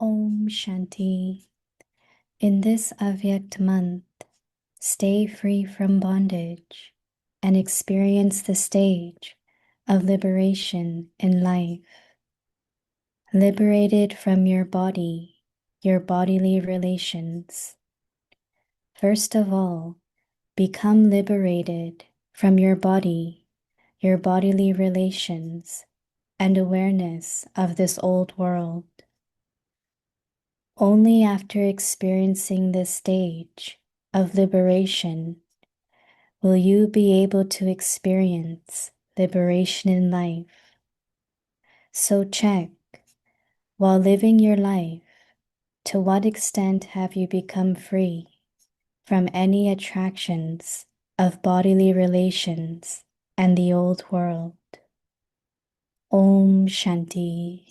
Om Shanti. In this Avyakt month, stay free from bondage and experience the stage of liberation in life. Liberated from your body, your bodily relations. First of all, become liberated from your body, your bodily relations, and awareness of this old world. Only after experiencing this stage of liberation will you be able to experience liberation in life. So check, while living your life, to what extent have you become free from any attractions of bodily relations and the old world? Om Shanti.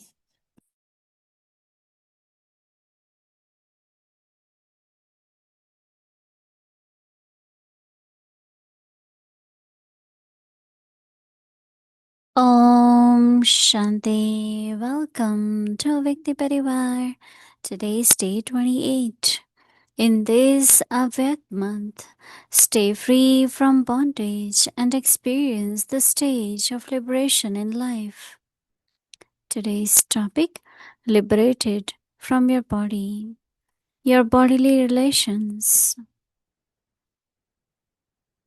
Om Shanti. Welcome to Vikti Parivar. Today's day 28. In this Avyat month, stay free from bondage and experience the stage of liberation in life. Today's topic: liberated from your body, your bodily relations.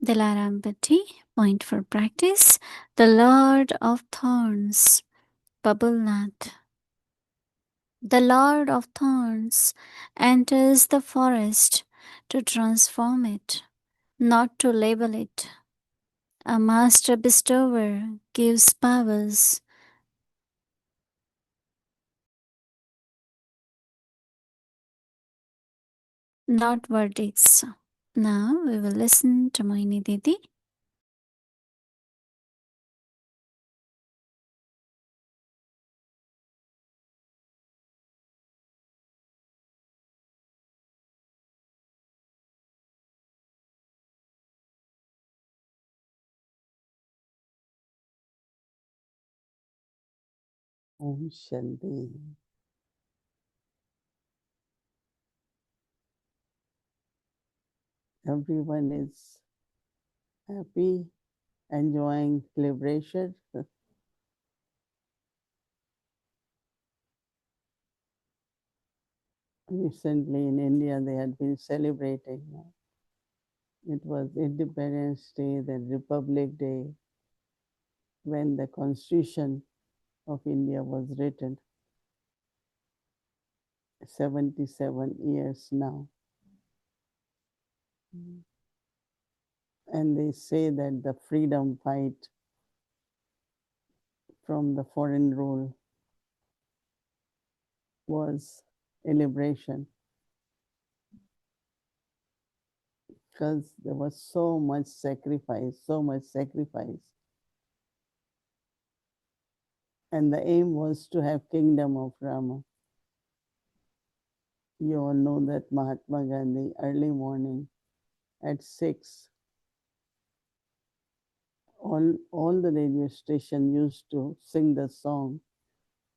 Dilaram Bhatti, point for practice. The Lord of Thorns, Babulnath. The Lord of Thorns enters the forest to transform it, not to label it. A master bestower gives powers, not verdicts. Now we will listen to Mohini Didi. Om Shanti. Everyone is happy, enjoying liberation. Recently in India, they had been celebrating. It was Independence Day, then Republic Day, when the Constitution of India was written. 77 years now. And they say that the freedom fight from the foreign rule was a liberation, because there was so much sacrifice. And the aim was to have kingdom of Rama. You all know that Mahatma Gandhi, early morning at 6, all the radio station used to sing the song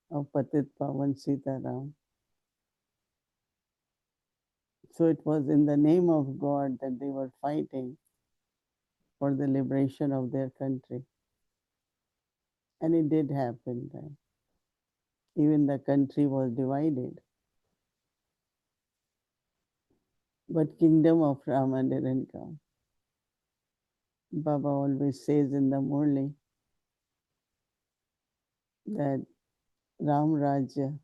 of Patit Pavan Sitaram. So it was in the name of God that they were fighting for the liberation of their country. And it did happen then. Even the country was divided. But kingdom of Rama didn't come. Baba always says in the Murli that Ram Rajya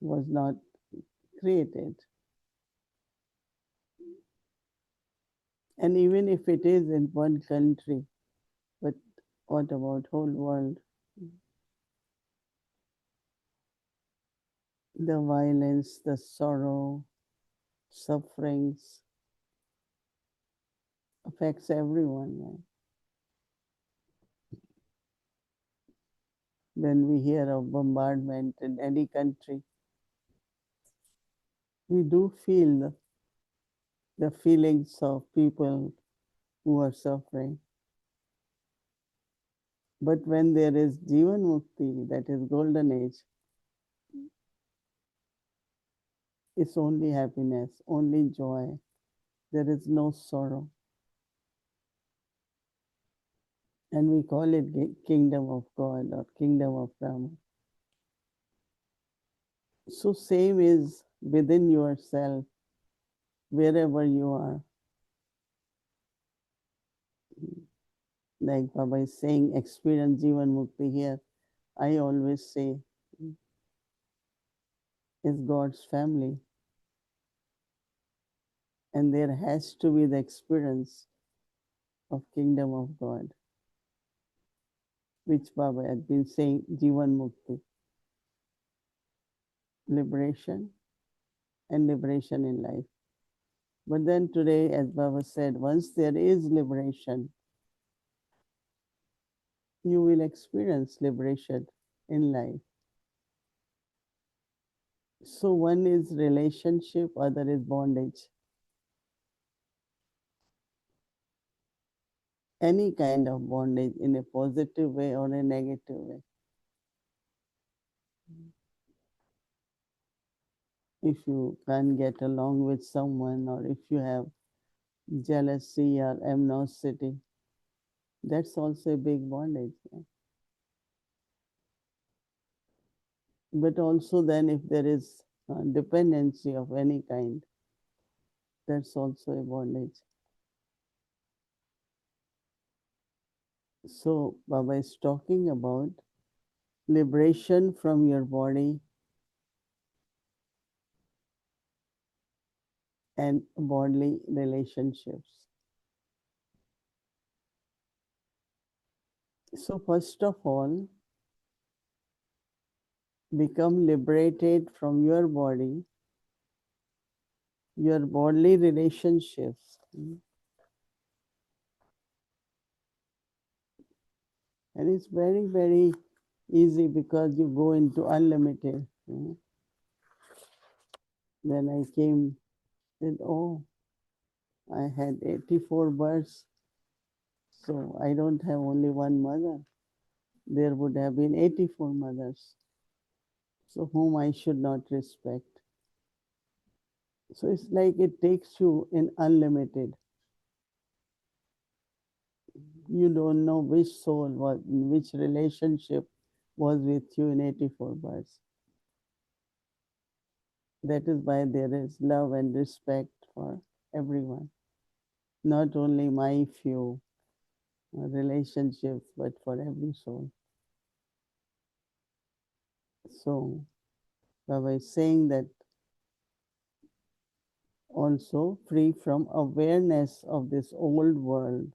was not created. And even if it is in one country, but what about whole world? The violence, the sorrow, sufferings affects everyone. Right? When we hear of bombardment in any country, we do feel the feelings of people who are suffering. But when there is Jivan Mukti, that is golden age, It's only happiness, only joy. There is no sorrow. And we call it kingdom of God or kingdom of Rama. So same is within yourself, wherever you are. Like Baba is saying, experience Jivan Mukti here. I always say, is God's family. And there has to be the experience of kingdom of God, which Baba had been saying, Jivan Mukti, liberation and liberation in life. But then today, as Baba said, once there is liberation, you will experience liberation in life. So one is relationship, other is bondage. Any kind of bondage in a positive way or a negative way. If you can't get along with someone, or if you have jealousy or animosity, that's also a big bondage. But also then if there is dependency of any kind, that's also a bondage. So Baba is talking about liberation from your body and bodily relationships. So first of all, become liberated from your body, your bodily relationships. And it's very, very easy because you go into unlimited. When I came, said, oh, I had 84 births, so I don't have only one mother. There would have been 84 mothers, so whom I should not respect. So it's like it takes you in unlimited. You don't know which soul was, which relationship was with you in 84 births. That is why there is love and respect for everyone, not only my few relationships, but for every soul. So Baba is saying that also free from awareness of this old world.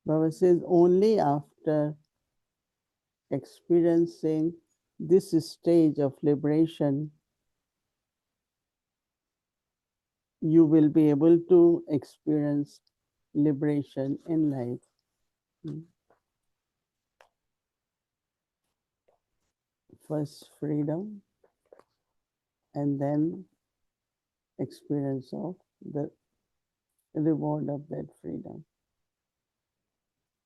Baba says only after experiencing this stage of liberation, you will be able to experience liberation in life. First freedom, and then experience of the reward of that freedom.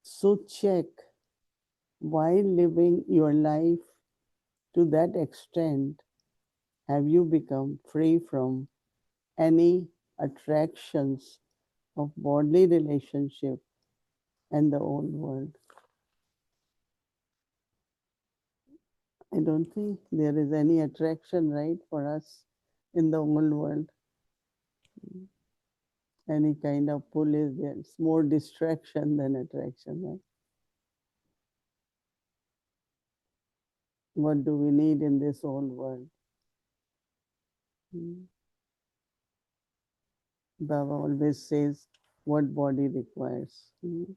So check, while living your life to that extent, have you become free from any attractions of bodily relationship and the old world? I don't think there is any attraction, right, for us in the old world. Any kind of pull is there. It's more distraction than attraction, right? What do we need in this old world? Baba always says what body requires. Two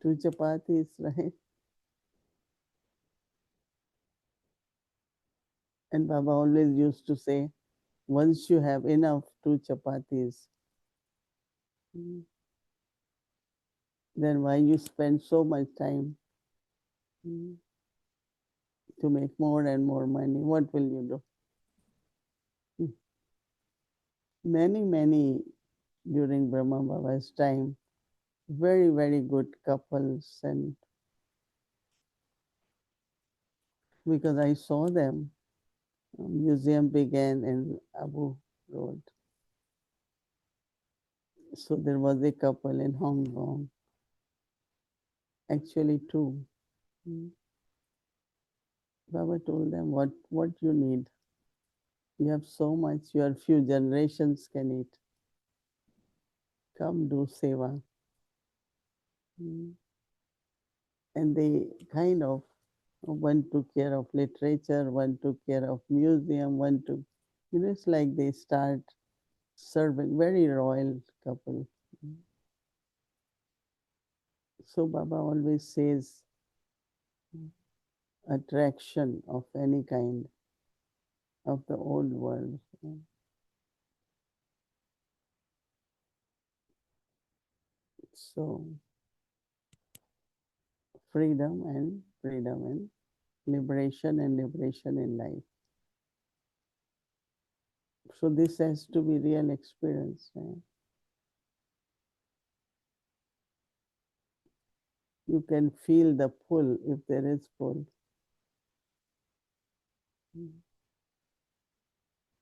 chapatis, right? And Baba always used to say, once you have enough two chapatis, then why you spend so much time to make more and more money? What will you do? Many, many during Brahma Baba's time, very, very good couples and because I saw them. Museum began in Abu Road. So there was a couple in Hong Kong, actually two. Baba told them what you need. You have so much, your few generations can eat. Come do seva. And they kind of, one took care of literature, one took care of museum, one took, it's like they start serving, very royal couple. So Baba always says, attraction of any kind of the old world. So freedom and liberation and liberation in life. So this has to be real experience. Right? You can feel the pull if there is pull.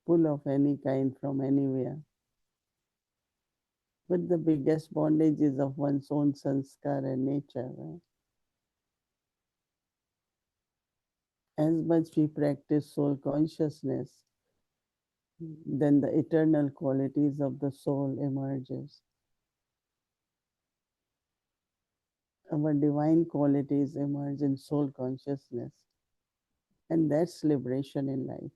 Pull of any kind from anywhere. But the biggest bondage is of one's own sanskar and nature. Right? As much we practice soul consciousness, then the eternal qualities of the soul emerges. Our divine qualities emerge in soul consciousness. And that's liberation in life.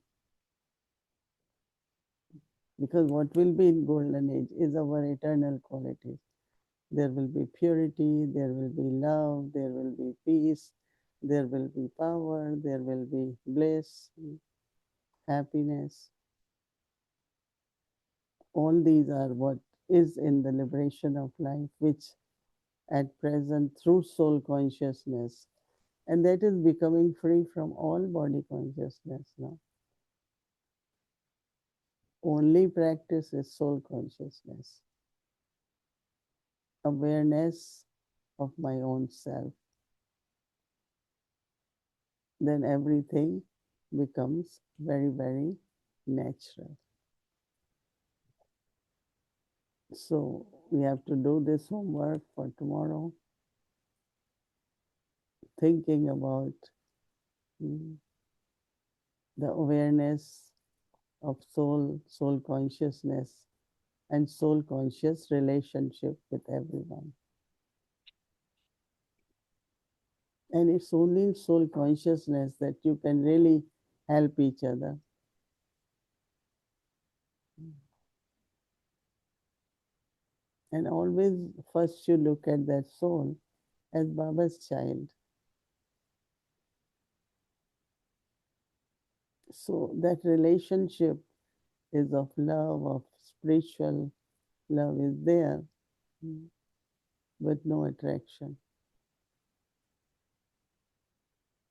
Because what will be in golden age is our eternal qualities. There will be purity, there will be love, there will be peace, there will be power, there will be bliss, happiness. All these are what is in the liberation of life, which at present through soul consciousness, and that is becoming free from all body consciousness now. Only practice is soul consciousness, awareness of my own self. Then everything becomes very, very natural. So we have to do this homework for tomorrow, thinking about the awareness of soul consciousness, and soul conscious relationship with everyone. And it's only in soul consciousness that you can really help each other. And always first you look at that soul as Baba's child. So that relationship is of love, of spiritual love is there, but no attraction.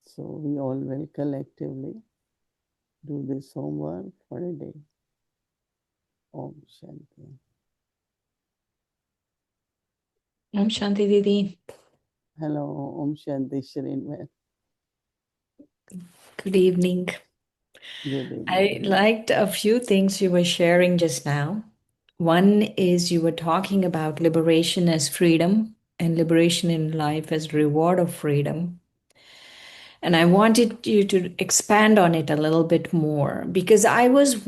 So we all will collectively do this homework for a day. Om Shanti. Om Shanti Didi. Hello, Om Shanti Shrinwar. Good evening. Good I evening. liked a few things you were sharing just now. One is you were talking about liberation as freedom and liberation in life as reward of freedom. And I wanted you to expand on it a little bit more because I was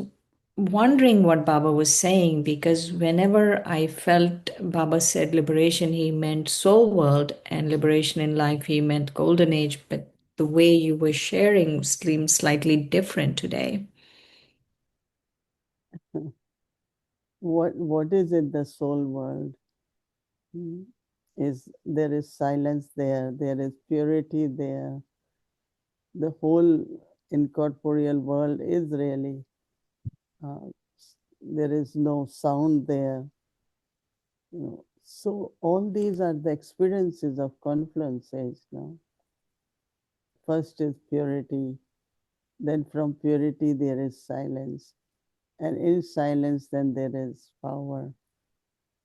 wondering what Baba was saying. Because whenever I felt Baba said liberation, he meant soul world, and liberation in life, he meant golden age. But the way you were sharing seemed slightly different today. What is it, the soul world? Is there is silence there, there is purity there. The whole incorporeal world is really, there is no sound there. So all these are the experiences of confluence age now. First is purity, then from purity there is silence, and in silence then there is power.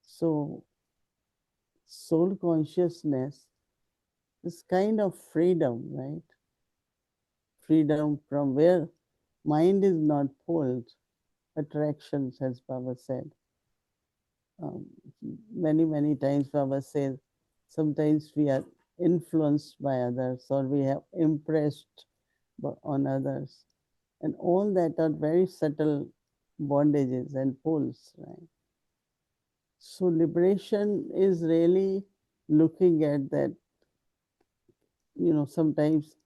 So soul consciousness is kind of freedom, right? freedom from where mind is not pulled, attractions, as Baba said. Um, many times Baba says, sometimes we are influenced by others or we have impressed on others. And all that are very subtle bondages and pulls, right? So liberation is really looking at that, sometimes,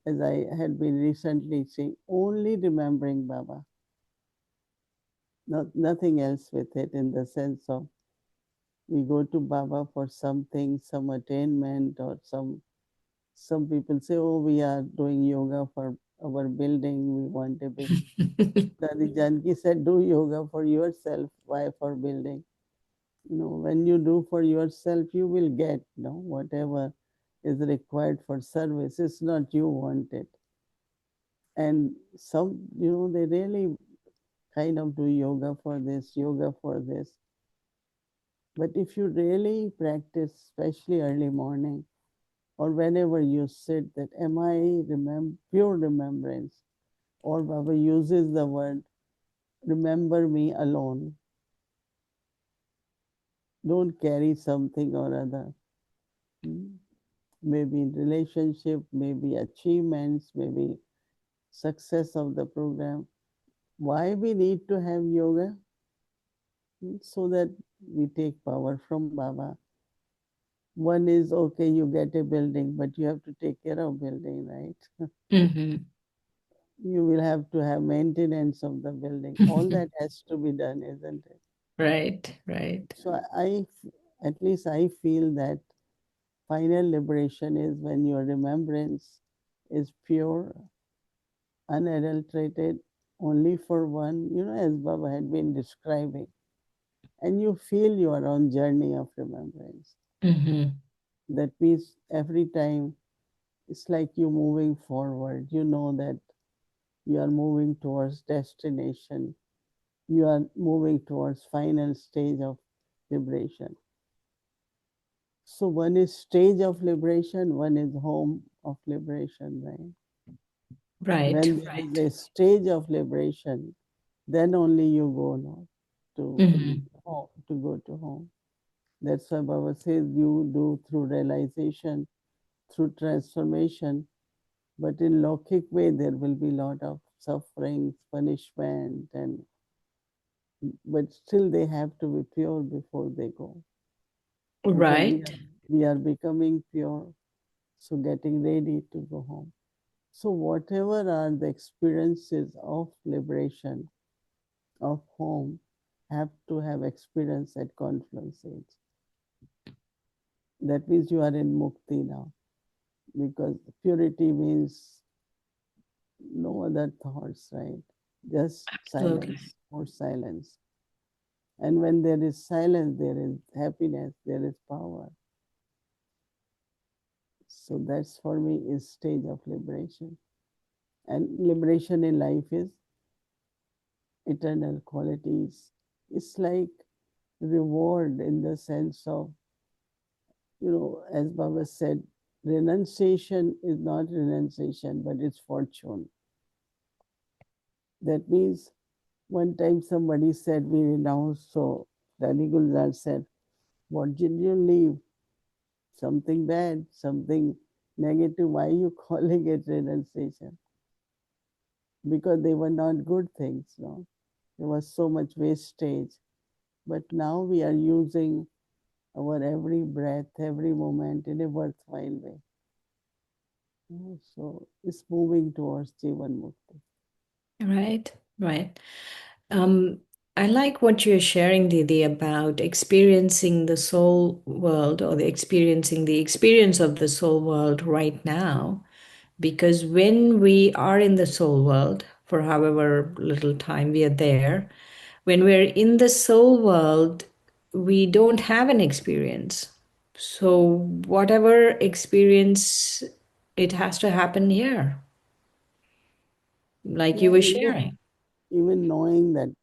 as I had been recently saying, only remembering Baba, nothing else with it, in the sense of we go to Baba for something, some attainment, or some people say, oh, we are doing yoga for our building, we want a big. Dadi Janki said, do yoga for yourself, why for building? When you do for yourself, you will get, whatever is required for service. It's not you want it. And some, they really kind of do yoga for this, yoga for this. But if you really practice, especially early morning, or whenever you sit, that am I pure remembrance, or Baba uses the word, remember me alone. Don't carry something or other. Maybe relationship, maybe achievements, maybe success of the program. Why we need to have yoga? So that we take power from Baba. One is, okay, you get a building, but you have to take care of building, right? Mm-hmm. You will have to have maintenance of the building. All that has to be done, isn't it? Right, right. So at least I feel that final liberation is when your remembrance is pure, unadulterated, only for one, as Baba had been describing. And you feel you are on journey of remembrance. Mm-hmm. That means every time it's like you moving forward. You know that you are moving towards destination. You are moving towards final stage of liberation. So one is stage of liberation, one is home of liberation, right? Right. When there is a stage of liberation, then only you go now to Mm-hmm. home, to go to home. That's why Baba says you do through realization, through transformation, but in Lokik way there will be lot of suffering, punishment, and but still they have to be pure before they go, because Right. we are becoming pure, so getting ready to go home. So whatever are the experiences of liberation, of home, have to have experience at confluence age. That means you are in mukti now, because purity means no other thoughts, right? Just Absolutely. silence, more silence. And when there is silence, there is happiness, there is power. So that's for me is stage of liberation. And liberation in life is eternal qualities. It's like reward in the sense of, as Baba said, renunciation is not renunciation, but it's fortune. That means one time somebody said we renounce, so Rani Gulzar said, what did you leave? Something bad, something negative. Why are you calling it renunciation? Because they were not good things, no? There was so much wastage. But now we are using our every breath, every moment in a worthwhile way. So it's moving towards Jivan Mukti. Right, right. Um, I like what you're sharing, Didi, about experiencing the soul world or experiencing the experience of the soul world right now. Because when we are in the soul world, for however little time we are there, when we're in the soul world, we don't have an experience. So, whatever experience, it has to happen here, like you Yeah, were sharing. even knowing that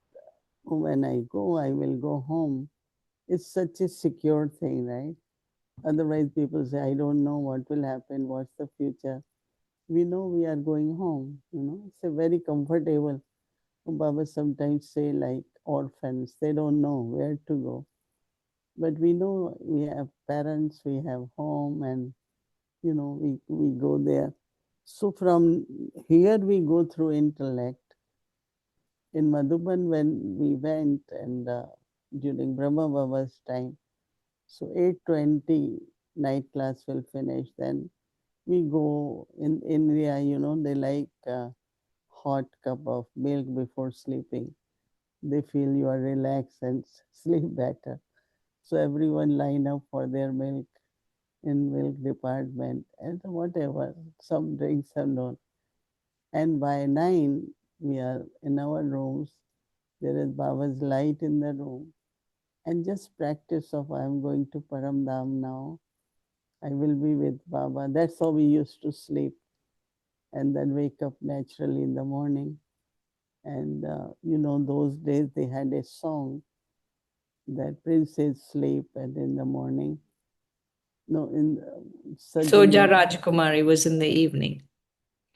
when I go, I will go home. It's such a secure thing, right? Otherwise, people say, I don't know what will happen, what's the future. we know we are going home. It's a very comfortable. Baba sometimes say like orphans, they don't know where to go. But we know we have parents, we have home, and we go there. So from here we go through intellect. In Madhuban, when we went and during Brahma Baba's time, so 8:20 night class will finish. Then we go in India. They like hot cup of milk before sleeping. They feel you are relaxed and sleep better. So everyone line up for their milk in milk department and whatever, some drinks and all. And by 9, we are in our rooms. There is Baba's light in the room. And just practice of I am going to Paramdam now. I will be with Baba. That's how we used to sleep and then wake up naturally in the morning. And those days they had a song that princes sleep and in the morning, no, Soja suddenly, Rajkumari was in the evening.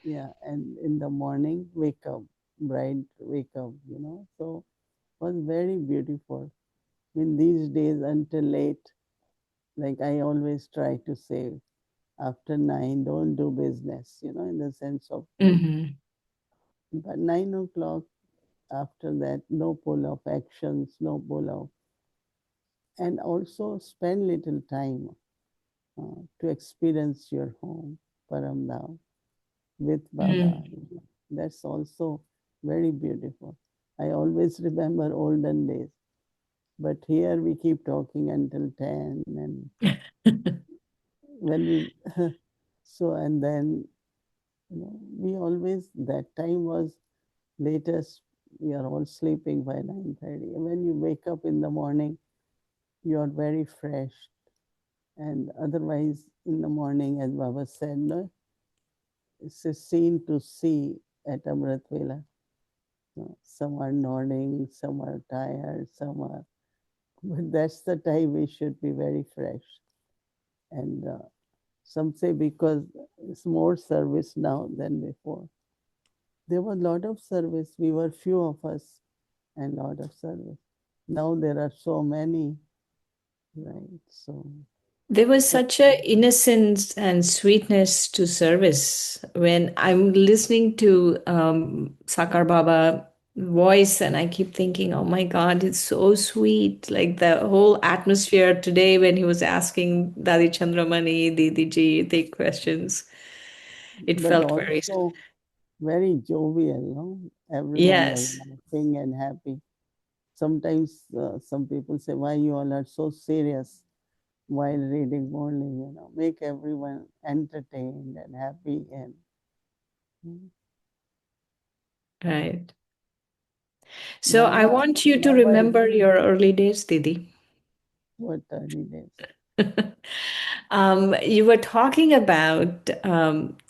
yeah, and in the morning, wake up, bride, wake up, So it was very beautiful. In these days until late, like I always try to say, after 9, don't do business, in the sense of, Mm-hmm. but 9 o'clock after that, no pull off actions, no pull off. And also spend little time to experience your home, Paramdam, with Baba. Mm. That's also very beautiful. I always remember olden days, but here we keep talking until 10 and when we so and then we always that time was latest we are all sleeping by 9:30. When you wake up in the morning, you are very fresh. And otherwise, in the morning, as Baba said, no, it's a scene to see at Amrit Vela. Some are nodding, some are tired, some are, but that's the time we should be very fresh. And some say because it's more service now than before. There was a lot of service. We were few of us and lot of service. Now there are so many, right? So There was such a innocence and sweetness to service when I'm listening to Sakar Baba voice, and I keep thinking, oh my God, it's so sweet. Like the whole atmosphere today when he was asking Dadi Chandramani, Didi Ji, the questions, it but felt very. also very jovial, no? Everyone was Yes, laughing and happy. Sometimes some people say, why you all are so serious while reading morning, make everyone entertained and happy. And right. So I Baba, want you to Baba is remember your early days, Didi. what early days. You were talking about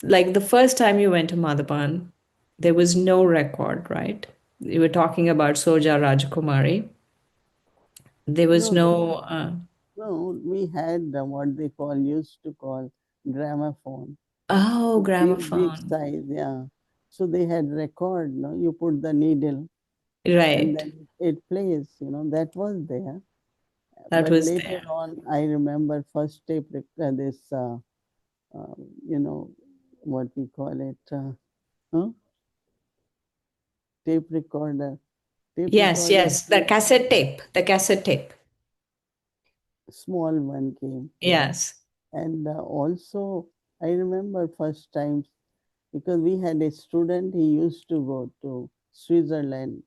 like the first time you went to Madhaban, there was no record, right? You were talking about Soja Rajakumari. There was No, no. no, we had what they call, used to call gramophone. Oh, Big gramophone. size, yeah. So they had record, no? You put the needle and Right. then it plays, that was there. That But was later there. on, I remember first this, you know, what we call it, huh? Tape recorder. Tape Yes, recorder yes. The came, cassette tape. The cassette tape. small one came. Yes. And also, I remember first times because we had a student, he used to go to Switzerland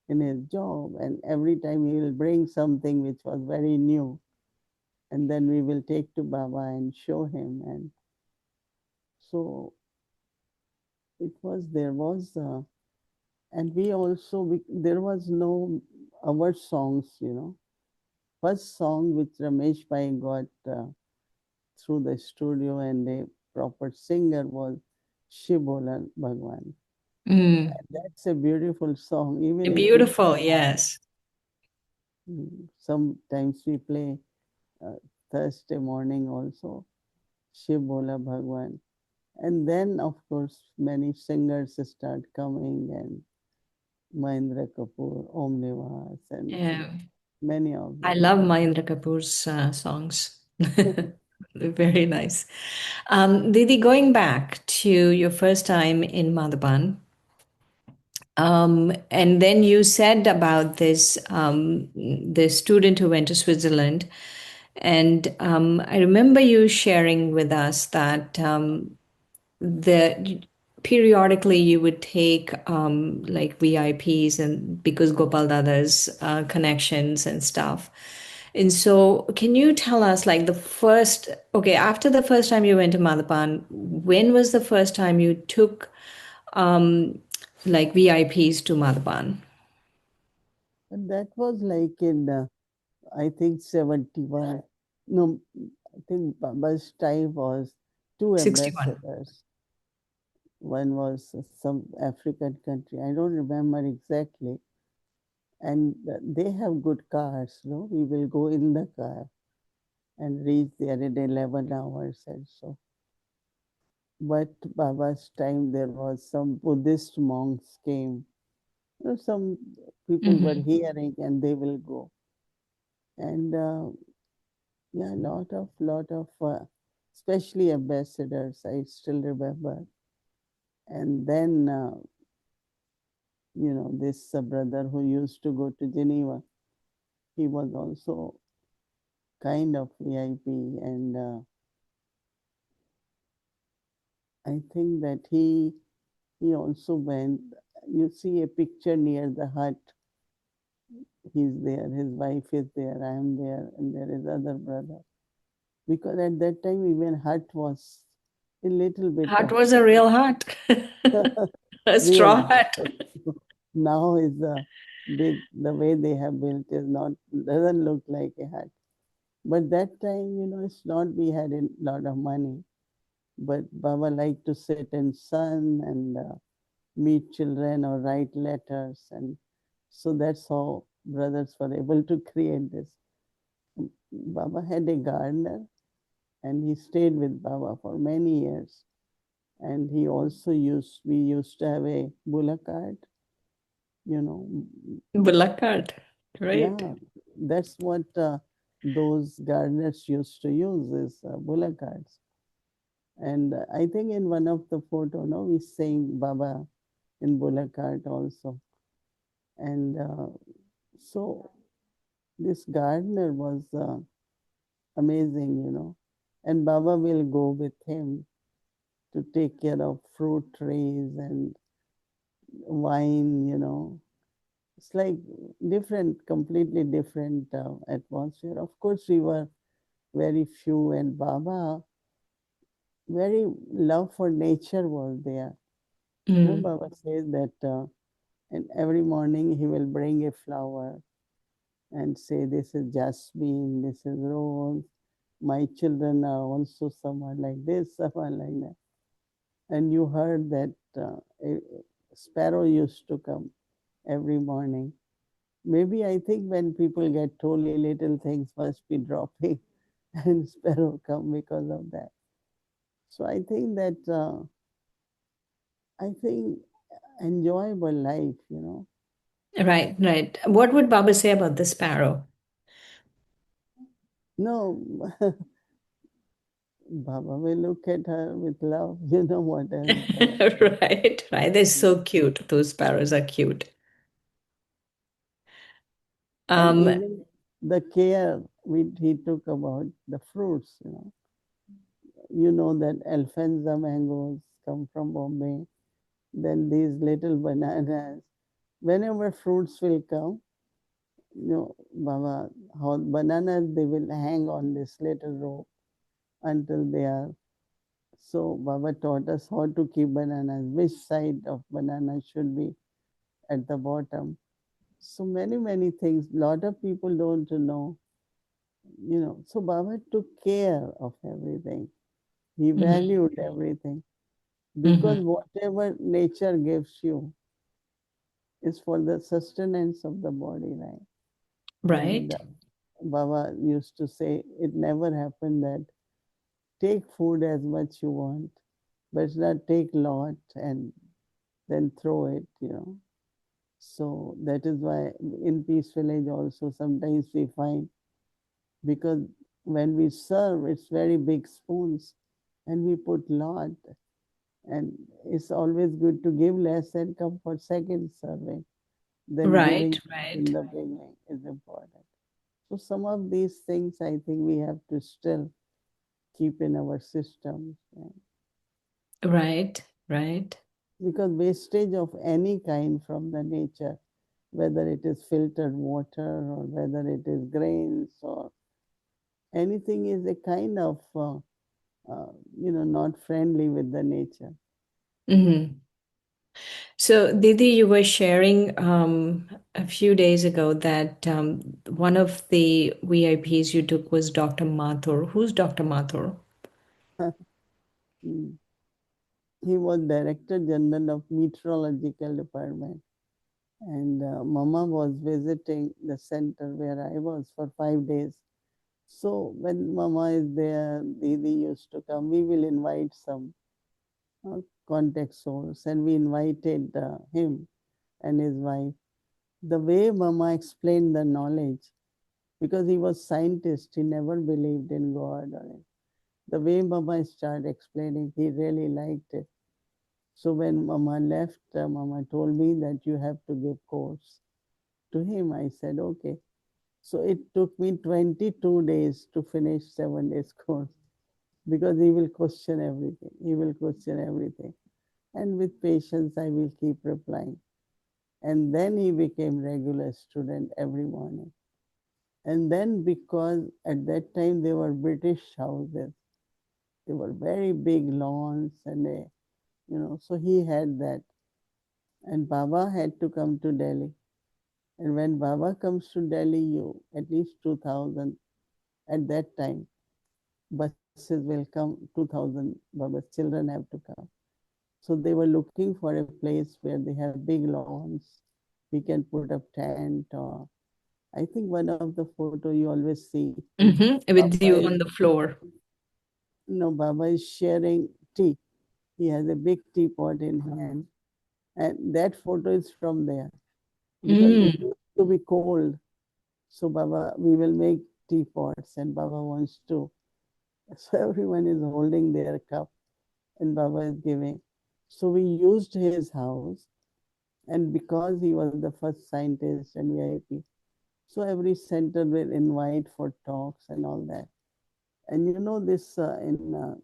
in his job, and every time he will bring something which was very new, and then we will take to Baba and show him. And so it was, there was, and we also, there was no our songs, First song which Ramesh Bhai got through the studio and a proper singer was Shibola Bhagwan. Mm. That's a beautiful song. Even it is Beautiful. now. Yes. Sometimes we play Thursday morning also, Shiv Bola Bhagwan. And then, of course, many singers start coming, and Mahendra Kapoor, Om Nivas, and Yeah. many of I them. love Mahendra Kapoor's songs. Very nice. Didi, going back to your first time in Madhaban, and then you said about this student who went to Switzerland, and I remember you sharing with us that the periodically you would take like VIPs and because Gopal Dada's connections and stuff. And so, can you tell us like okay, after the first time you went to Madhapan, when was the first time you took um, like VIPs to Madhapan? And that was like in, I think, 71. No, I think Baba's time was two 61. ambassadors. One was some African country. I don't remember exactly. And they have good cars, no? We will go in the car and reach there in 11 hours and so. But Baba's time, there was some Buddhist monks came. You know, some people were Hmm. hearing and they will go. And yeah, especially ambassadors, I still remember. And then, this brother who used to go to Geneva, he was also kind of VIP. And I think that he also went. You see a picture near the hut. He's there, his wife is there, I am there, and there is other brother. Because at that time, even hut was a little bit Heart of was a real heart, a real straw hut. hat. Now is the way they have built is not, doesn't look like a hut. But that time, it's not we had a lot of money, but Baba liked to sit in sun and meet children or write letters, and so that's how brothers were able to create this. Baba had a gardener, and he stayed with Baba for many years. And we used to have a bullock cart, you know, Bullock. Right. yeah, that's what those gardeners used to use is bullock carts. And I think in one of the photo, no, we sing Baba in bullock cart also. And so this gardener was amazing. And Baba will go with him to take care of fruit trees and wine. It's like completely different atmosphere. Of course, we were very few, and Baba, very love for nature was there. Mm. Baba says that, and every morning he will bring a flower and say, "This is jasmine, this is rose. My children are also someone like this, someone like that." And you heard that a sparrow used to come every morning. Maybe I think when people get totally little things must be dropping and sparrow come because of that. So I think enjoyable life. Right, right. What would Baba say about the sparrow? No, Baba will look at her with love. You know what else? Right, right. They're so cute. Those sparrows are cute. And Um, even the care he took about the fruits. You know that Alfonso mangoes come from Bombay. Then these little bananas. Whenever fruits will come, Baba, how bananas they will hang on this little rope until they are. So Baba taught us how to keep bananas, which side of banana should be at the bottom. So many things. Lot of people don't know. So Baba took care of everything. He mhm, valued everything because mhm. whatever nature gives you is for the sustenance of the body, right? And Right. Baba used to say, it never happened that take food as much you want, but it's not take lot and then throw it, So that is why in Peace Village also sometimes we find, because when we serve, it's very big spoons and we put lot, and it's always good to give less and come for second serving than Right, giving in right. the beginning is important. So some of these things I think we have to still keep in our systems, Right, right. because wastage of any kind from the nature, whether it is filtered water or whether it is grains or anything, is a kind of not friendly with the nature. Hmm. So, Didi, you were sharing a few days ago that one of the VIPs you took was Dr. Mathur. Who's Dr. Mathur? Mm. He was Director General of Meteorological Department, and Mama was visiting the center where I was for 5 days. So when Mama is there, Didi used to come. We will invite some contact souls, and we invited him and his wife. The way Mama explained the knowledge, because he was scientist, he never believed in God or it. The way Mama started explaining, he really liked it. So when Mama left, Mama told me that you have to give course to him. I said, okay. So it took me 22 days to finish 7 days course, because he will question everything. He will question everything. And with patience, I will keep replying. And then he became regular student every morning. And then, because at that time they were British houses, they were very big lawns, and so he had that. And Baba had to come to Delhi. And when Baba comes to Delhi, you at least 2000 at that time, buses will come, 2000 Baba's children have to come. So they were looking for a place where they have big lawns. We can put up tent, or I think one of the photo you always see, With Baba you is, on the floor. no, Baba is sharing tea. He has a big teapot in hand. And that photo is from there, because it Mm. used to be cold. So Baba, we will make teapots, and Baba wants to. So everyone is holding their cup and Baba is giving. So we used his house, and because he was the first scientist and VIP, so every center will invite for talks and all that. And this in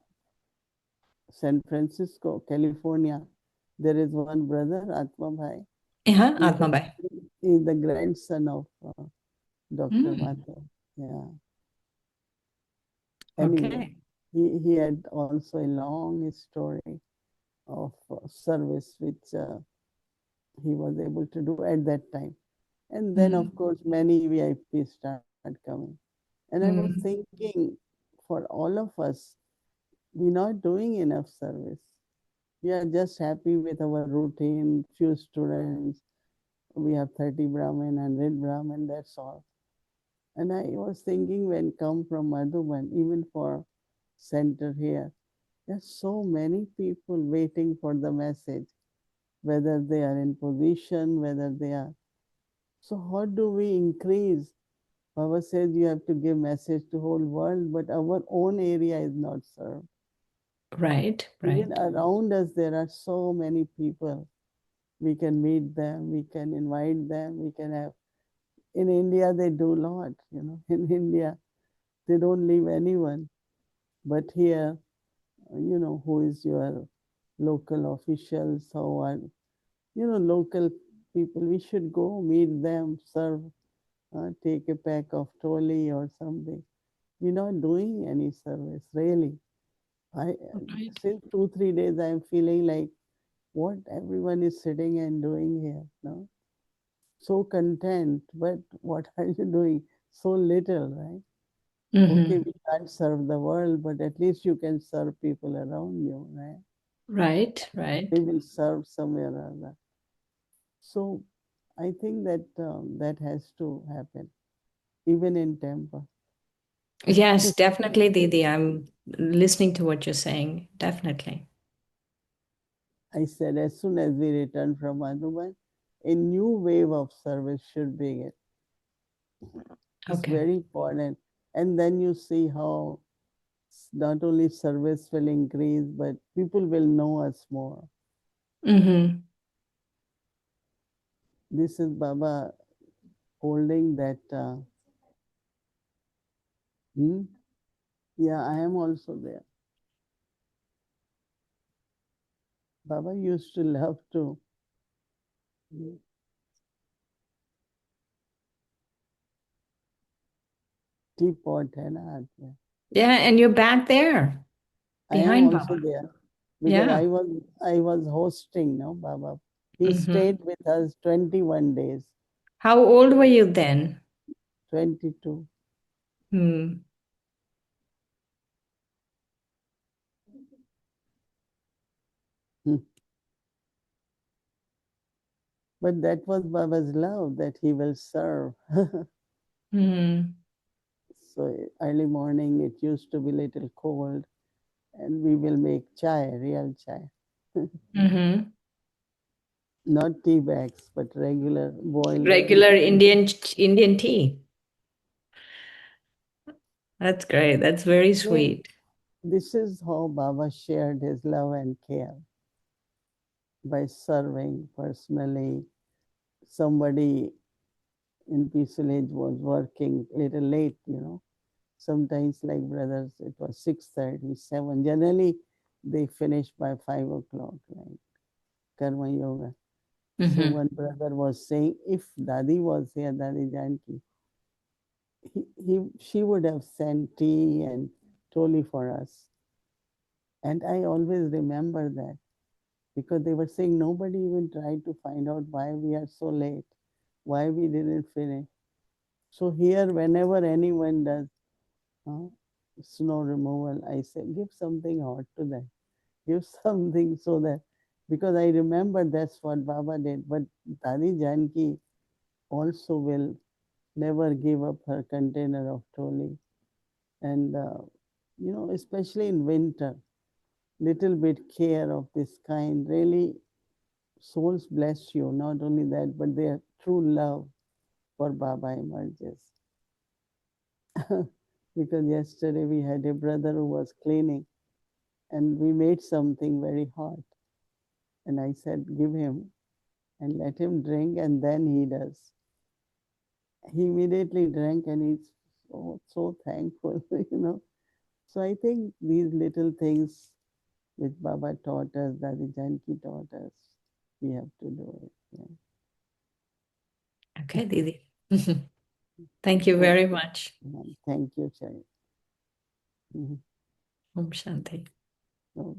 San Francisco, California, there is one brother, Atma Bhai. Yeah, He's the, Atma Bai. he's the grandson of Dr. Mm. Mathur. Yeah. Anyway, Okay. he had also a long story of service which he was able to do at that time. And then, of Mm. course, many VIPs started coming. And I was Mm. thinking, for all of us, we're not doing enough service. We are just happy with our routine, few students. We have 30 Brahmin, 100 Brahmin, that's all. And I was thinking, when come from Madhuban, even for center here, there's so many people waiting for the message, whether they are in position, whether they are. So how do we increase? Baba says you have to give message to whole world, but our own area is not served. Right, Even right. around us, there are so many people. We can meet them, we can invite them, we can have. In India, they do a lot. In India, they don't leave anyone. But here, who is your local officials, who are, local people, we should go meet them, serve, take a pack of toli or something. We're not doing any service, really. I Right. Since 2 3 days I'm feeling like, what everyone is sitting and doing here, no? So content, but what are you doing? So little, right? Okay, Mm-hmm. we can't serve the world, but at least you can serve people around you, right? Right, They right. will serve somewhere or other. So I think that that has to happen, even in temple. Yes, definitely, Didi. I'm listening to what you're saying. Definitely. I said, as soon as we return from Madhuban, a new wave of service should begin. It's Okay. very important. And then you see how not only service will increase, but people will know us more. Mm-hmm. This is Baba holding that. Yeah, I am also there. Baba used to love to. Teapot है ना हाथ में. Yeah, and you're back there I am behind also Baba. there because Yeah. I was hosting, no, Baba. He Mm-hmm. stayed with us 21 days. How old were you then? 22. Hmm. Hmm. But that was Baba's love that he will serve. Mm-hmm. So early morning it used to be little cold, and we will make chai, real chai. Mm-hmm. Not tea bags, but regular boiled Regular Indian tea. That's great. That's very Again, sweet. this is how Baba shared his love and care by serving personally. Somebody in Peace Village was working little late, Sometimes, like brothers, it was 6:30, 7. Generally, they finish by 5 o'clock, like Karma Yoga. So Mm-hmm. one brother was saying, if Dadi was here, Dadi Janki, she would have sent tea and toli for us. And I always remember that because they were saying nobody even tried to find out why we are so late, why we didn't finish. So here, whenever anyone does snow removal, I say, give something hot to them. Give something so that, because I remember that's what Baba did. But Dadi Janki also will never give up her container of toli. And, especially in winter, little bit care of this kind really souls bless you. Not only that, but their true love for Baba emerges. Because yesterday we had a brother who was cleaning and we made something very hot. And I said, give him and let him drink, and then he does. He immediately drank and he's so thankful, So I think these little things which Baba taught us, Dadi Janki taught us, we have to do it. Okay, Didi. Thank you Oh, very much. thank you, Chay. Om Shanti. Oh,